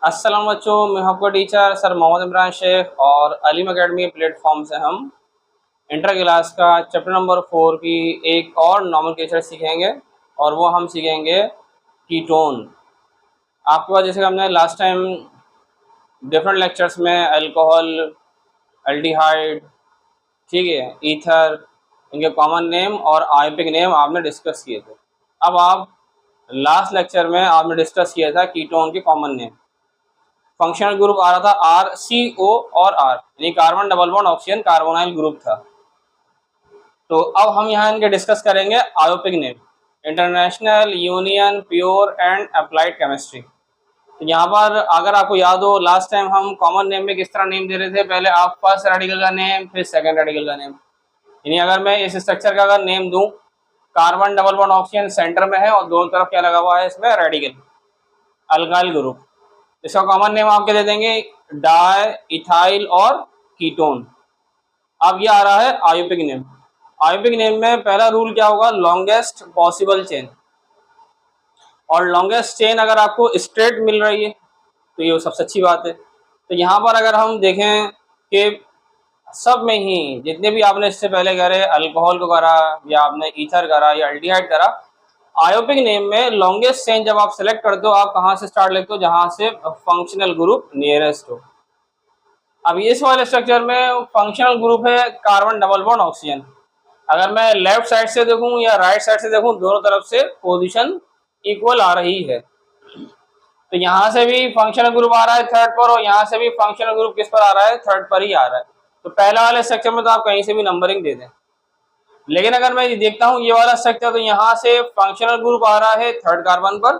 अस्सलाम बच्चों, मैं आपका टीचर सर मोहम्मद इमरान शेख और अलीम एकेडमी प्लेटफॉर्म से हम इंटर क्लास का चैप्टर नंबर 4 की एक और नॉमेनक्लेचर सीखेंगे और वो हम सीखेंगे कीटोन। आपके पास जैसे हमने लास्ट टाइम डिफरेंट लेक्चर्स में अल्कोहल, एल्डिहाइड, ठीक है, ईथर, इनके कॉमन नेम और आयोपिक नेम आपने डिस्कस किए थे। अब आप लास्ट लेक्चर में आपने डिस्कस किया था कीटोन के कॉमन नेम। फंक्शनल ग्रुप आ रहा था आर, सी, ओ और आर, यानी carbon double bond oxygen carbonyl group था। तो अब हम यहाँ इनके डिस्कस करेंगे IUPAC name, international union pure and applied chemistry. तो यहाँ पर अगर आपको याद हो लास्ट टाइम हम कॉमन नेम में किस तरह नेम दे रहे थे, पहले आप फर्स्ट रेडिकल का नेम फिर सेकंड रेडिकल का नेम। यानी अगर मैं इस स्ट्रक्चर का अगर नेम दूं, carbon double bond oxygen centre में है और दोनों तरफ क्या लगा हुआ है इसमें, रेडिकल, अल्काइल ग्रुप। इसका कॉमन नेम आप क्या दे देंगे, डाई, इथाइल और कीटोन। अब ये आ रहा है आयोपिक नेम। आयोपिक नेम में पहला रूल क्या होगा, लॉन्गेस्ट पॉसिबल चेन। और लॉन्गेस्ट चेन अगर आपको स्ट्रेट मिल रही है तो ये सबसे अच्छी बात है। तो यहाँ पर अगर हम देखें कि सब में ही जितने भी आपने इससे पहले करे, अल्कोहल को करा या आपने ईथर करा या एल्डिहाइड करा, आयोपिक नेम में लॉन्गेस्ट चेन जब आप सेलेक्ट करते हो, आप कहाँ से स्टार्ट लेते हो, जहां से फंक्शनल ग्रुप नियरेस्ट हो। अब इस वाले स्ट्रक्चर में फंक्शनल ग्रुप है कार्बन डबल बॉन्ड ऑक्सीजन। अगर मैं लेफ्ट साइड से देखूं या राइट साइड से देखूं, दोनों तरफ से पोजीशन इक्वल आ रही है। तो यहाँ से भी फंक्शनल ग्रुप आ रहा है थर्ड पर और यहाँ से भी फंक्शनल ग्रुप किस पर आ रहा है, थर्ड पर ही आ रहा है। तो पहला वाले स्ट्रक्चर में तो आप कहीं से भी नंबरिंग दे दें। लेकिन अगर मैं देखता हूँ ये वाला स्ट्रक्चर, तो यहाँ से फंक्शनल ग्रुप आ रहा है थर्ड कार्बन पर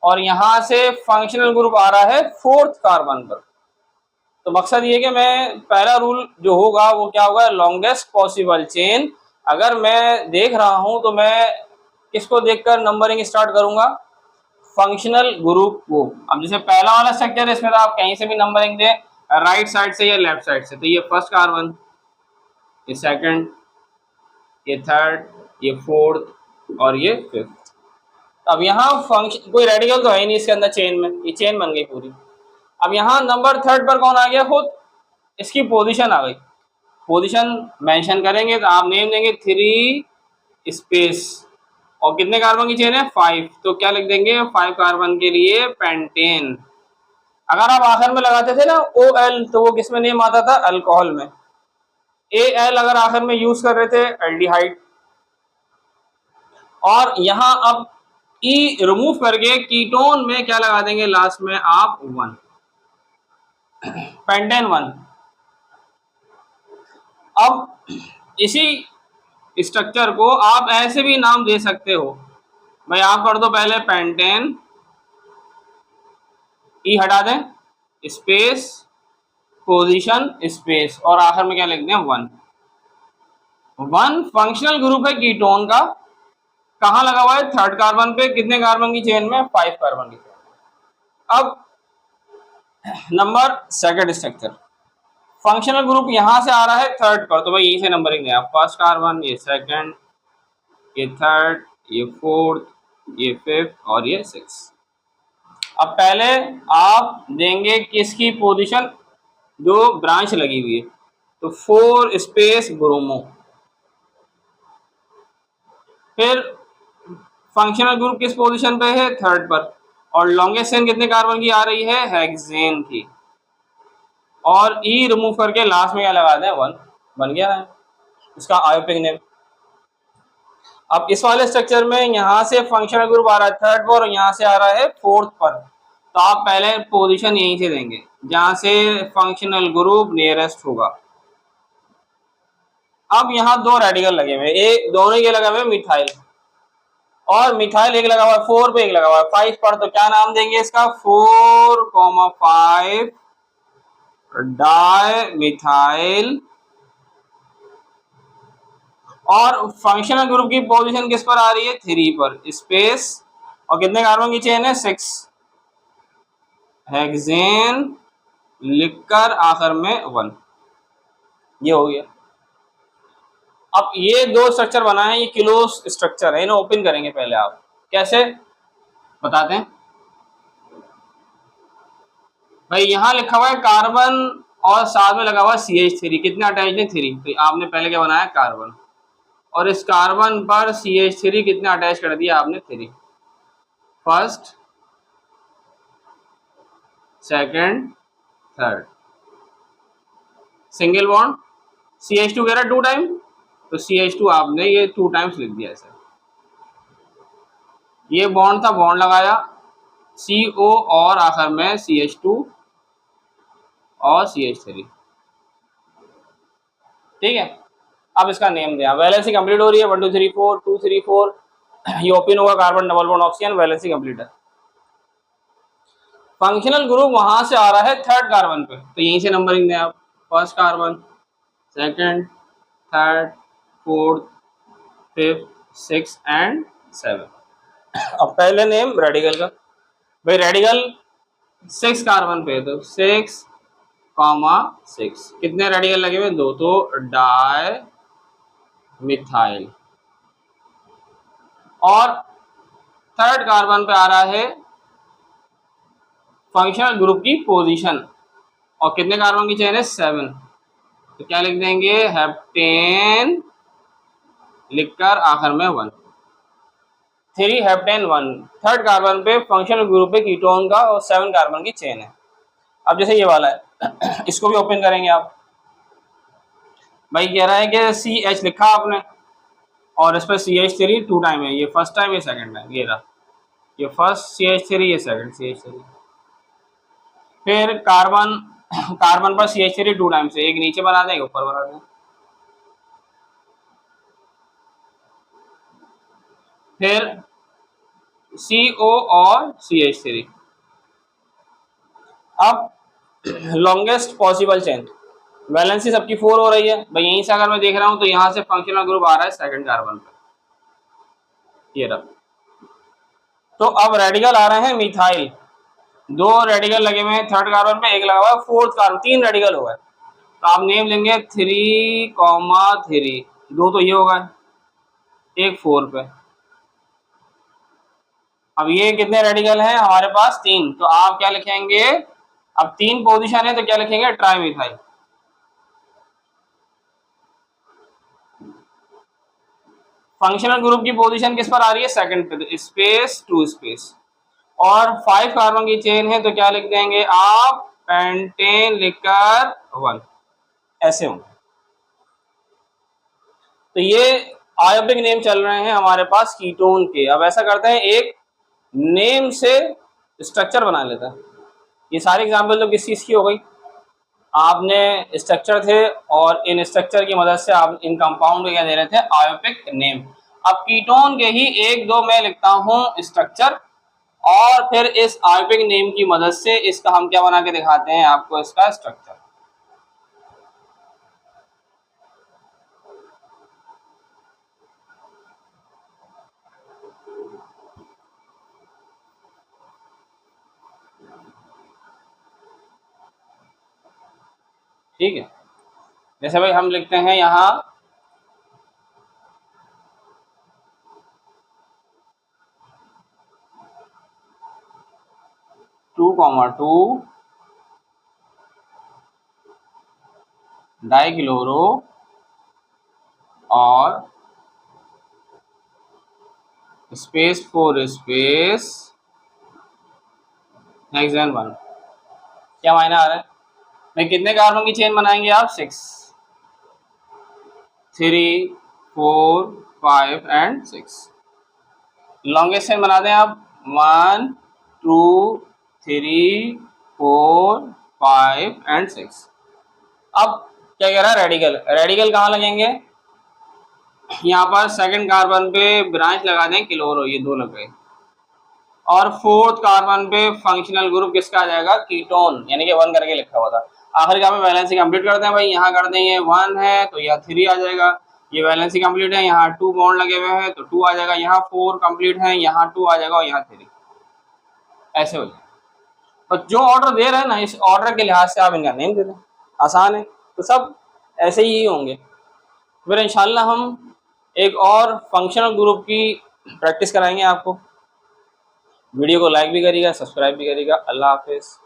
और यहाँ से फंक्शनल ग्रुप आ रहा है फोर्थ कार्बन पर। तो मकसद ये कि मैं पहला रूल जो होगा वो क्या होगा, लॉन्गेस्ट पॉसिबल चेन। अगर मैं देख रहा हूँ तो मैं किसको देखकर नंबरिंग स्टार्ट करूंगा, फंक्शनल ग्रुप को। अब जैसे पहला वाला स्ट्रक्चर है, इसमें तो आप कहीं से भी नंबरिंग दें, राइट साइड से या लेफ्ट साइड से। तो ये फर्स्ट कार्बन, ये सेकंड, ये थर्ड, ये फोर्थ और ये फिफ्थ। अब यहाँ फंक्शन कोई रेडिकल तो है ही नहीं इसके अंदर, चेन में ये चेन बन गई पूरी। अब यहाँ नंबर थर्ड पर कौन आ गया, खुद इसकी पोजीशन आ गई। पोजीशन मेंशन करेंगे तो आप नेम देंगे 3 स्पेस और कितने कार्बन की चेन है, 5। तो क्या लिख देंगे, 5 कार्बन के लिए पेंटेन। अगर आप आखिर में लगाते थे ना OL, तो वो किस में नेम आता था, अल्कोहल में। AL अगर आखिर में यूज कर रहे थे, एल्डिहाइड। और यहाँ अब ई रिमूव करके कीटोन में क्या लगा देंगे, लास्ट में आप 1, पेंटेन 1। अब इसी स्ट्रक्चर को आप ऐसे भी नाम दे सकते हो भाई, आप कर दो पहले पेंटेन, ई हटा दें, स्पेस, पोजीशन, स्पेस और आखिर में क्या लिख दें, 1। 1 फंक्शनल ग्रुप है कीटोन का, कहाँ लगा हुआ है, थर्ड कार्बन पे। कितने कार्बन की चेन में, 5 कार्बन की चेन। अब number second structure, functional group यहां से आ रहा है थर्ड पर, तो भाई यहीं से नंबरिंग है। फर्स्ट कार्बन, ये सेकंड, ये थर्ड, ये फोर्थ, ये फिफ्थ और ये 6। अब पहले आप देंगे किसकी पोजीशन, जो ब्रांच लगी हुई है, तो 4 स्पेस ब्रोमो। फिर फंक्शनल ग्रुप किस पोजीशन पे है, थर्ड पर। और लॉन्गेस्ट चेन कितने कार्बन की आ रही है, हेक्सेन की। और ई रिमूव करके लास्ट में क्या लगा दें, 1। बन गया है इसका आयोपिक नेम। अब इस वाले स्ट्रक्चर में यहाँ से फंक्शनल ग्रुप आ रहा है थर्ड पर और यहाँ से आ रहा है फोर्थ पर, तो आप पहले पोजीशन यहीं से देंगे जहां से फंक्शनल ग्रुप नियरेस्ट होगा। अब यहाँ 2 रेडिकल लगे हुए, एक दोनों के लगा हुए मिथाइल, और मिथाइल एक लगा हुआ है 4 पे, एक लगा हुआ है 5 पर। तो क्या नाम देंगे इसका, 4,5 डाई मिथाइल। और फंक्शनल ग्रुप की पोजीशन किस पर आ रही है, 3 पर, स्पेस और कितने कार्बन की चेन है, 6, हेक्सेन लिखकर आखिर में 1। ये हो गया। अब ये 2 स्ट्रक्चर बनाए हैं, ये क्लोज स्ट्रक्चर है, इन्हें ओपन करेंगे। पहले आप कैसे बताते हैं, भाई यहाँ लिखा हुआ है कार्बन और साथ में लगा हुआ CH3, कितने अटैच है 3, तो आपने पहले क्या बनाया कार्बन, और इस कार्बन पर CH3 कितने अटैच कर दिया आपने 3, first second third, single bond CH2 कह रहा है 2 टाइम, तो CH2 आपने ये 2 टाइम्स लिख दिया ऐसे, ये बॉन्ड था, बॉन्ड लगाया CO और आखिर में CH2 और CH3, ठीक है। अब इसका नेम दिया, वैलेंसी कंप्लीट हो रही है, 1 2 3 4 2 3 4, ये ओपन होगा carbon double bond oxygen, valency complete है। फंक्शनल ग्रुप वहां से आ रहा है थर्ड कार्बन पे, तो यहीं से नंबरिंग दें आप, first carbon, second, third, fourth, fifth, six and 7। अब पहले नेम रेडिकल का, भाई रेडिकल 6 कार्बन पे, तो 6 6 कितने रेडिकल लगे हुए 2, तो डाई मिथाइल, और थर्ड कार्बन पे आ रहा है फंक्शनल ग्रुप की पोजीशन, और कितने कार्बन की चेन है 7, तो क्या लिख देंगे हेप्टेन, लिखकर आखिर में 1, 3 हेप्टेन 1, थर्ड कार्बन पे फंक्शनल ग्रुप पे कीटोन का और 7 कार्बन की चेन है। अब जैसे ये वाला है इसको भी ओपन करेंगे आप, भाई कह रहा है कि CH लिखा आपने और इस पर CH3 2 टाइम है, ये फर्स्ट टाइम ये सेकंड है, ये रहा, ये फर्स्ट CH3 ये सेकंड CH3, फिर कार्बन कार्बन पर CH3 2 टाइम से, एक नीचे बना दें एक ऊपर बना दें, फिर CO और CH3। अब लॉन्गेस्ट पॉसिबल चेन, वैलेंसी सबकी 4 हो रही है, भाई यहीं से अगर मैं देख रहा हूं तो यहां से फंक्शनल ग्रुप आ रहा है सेकंड कार्बन पे, ये रहा, तो अब रेडिकल आ रहे हैं मिथाइल, 2 रेडिकल लगे हुए हैं थर्ड कार्बन पे, एक लगा हुआ है फोर्थ कार्बन, 3 रेडिकल हो गए, तो आप नेम लेंगे 3,3, 2 तो ये होगा, एक 4 पे, अब ये कितने रेडिकल हैं हमारे पास 3, तो आप क्या लिखेंगे, अब 3 पोजीशन है तो क्या लिखेंगे ट्राइमिथाइल, फंक्शनल ग्रुप की पोजीशन किस पर आ रही है सेकंड पे, तो स्पेस 2 स्पेस, और 5 कार्बन की चेन है तो क्या लिख देंगे आप पेंटेन लिखकर 1, ऐसे होंगे। तो ये आयोपिक नेम चल रहे हैं हमारे पास कीटोन के। अब ऐसा करते हैं एक नेम से स्ट्रक्चर बना लेता है, ये सारे एग्जाम्पल तो किस चीज की हो गई, आपने स्ट्रक्चर थे और इन स्ट्रक्चर की मदद से आप इन कंपाउंड को क्या दे रहे थे आयोपिक नेम। अब कीटोन के ही 1 2 मैं लिखता हूं स्ट्रक्चर, और फिर इस आयोपिक नेम की मदद से इसका हम क्या बना के दिखाते हैं आपको इसका स्ट्रक्चर। ठीक है, जैसे भाई हम लिखते हैं यहाँ 2,2 डाइक्लोरो और स्पेस 4 स्पेस हेक्सेन 1, क्या मायना आ रहा है भाई, कितने कार्बन की चेन बनाएंगे आप 6, 3 4 5 एंड 6, लॉन्गेस्ट चेन बना दें आप 1 2 3 4 5 एंड 6। अब क्या कह रहा है रेडिकल, रेडिकल कहाँ लगेंगे, यहाँ पर सेकंड कार्बन पे ब्रांच लगा दें क्लोरो, ये 2 लग गए, और फोर्थ कार्बन पे फंक्शनल ग्रुप किसका आ जाएगा कीटोन, यानी कि 1 करके लिखा हुआ था। आखिर का में वैलेंसी कंप्लीट करते हैं भाई, यहाँ कर दें ये 1 है तो यहाँ 3 आ जाएगा, ये वैलेंसी कंप्लीट है, यहाँ 2 बॉन्ड लगे हुए हैं तो 2 आ जाएगा, यहाँ 4 कंप्लीट है, यहाँ 2 आ जाएगा और यहाँ 3, ऐसे हो जाएगा। और जो ऑर्डर दे रहे हैं ना इस ऑर्डर के लिहाज से आप इनका नेम दे दें, आसान है, तो सब ऐसे ही होंगे। फिर इंशाल्लाह हम एक और फंक्शनल ग्रुप की प्रैक्टिस कराएंगे आपको। वीडियो को लाइक भी करिएगा, सब्सक्राइब भी करिएगा। अल्लाह हाफिज़।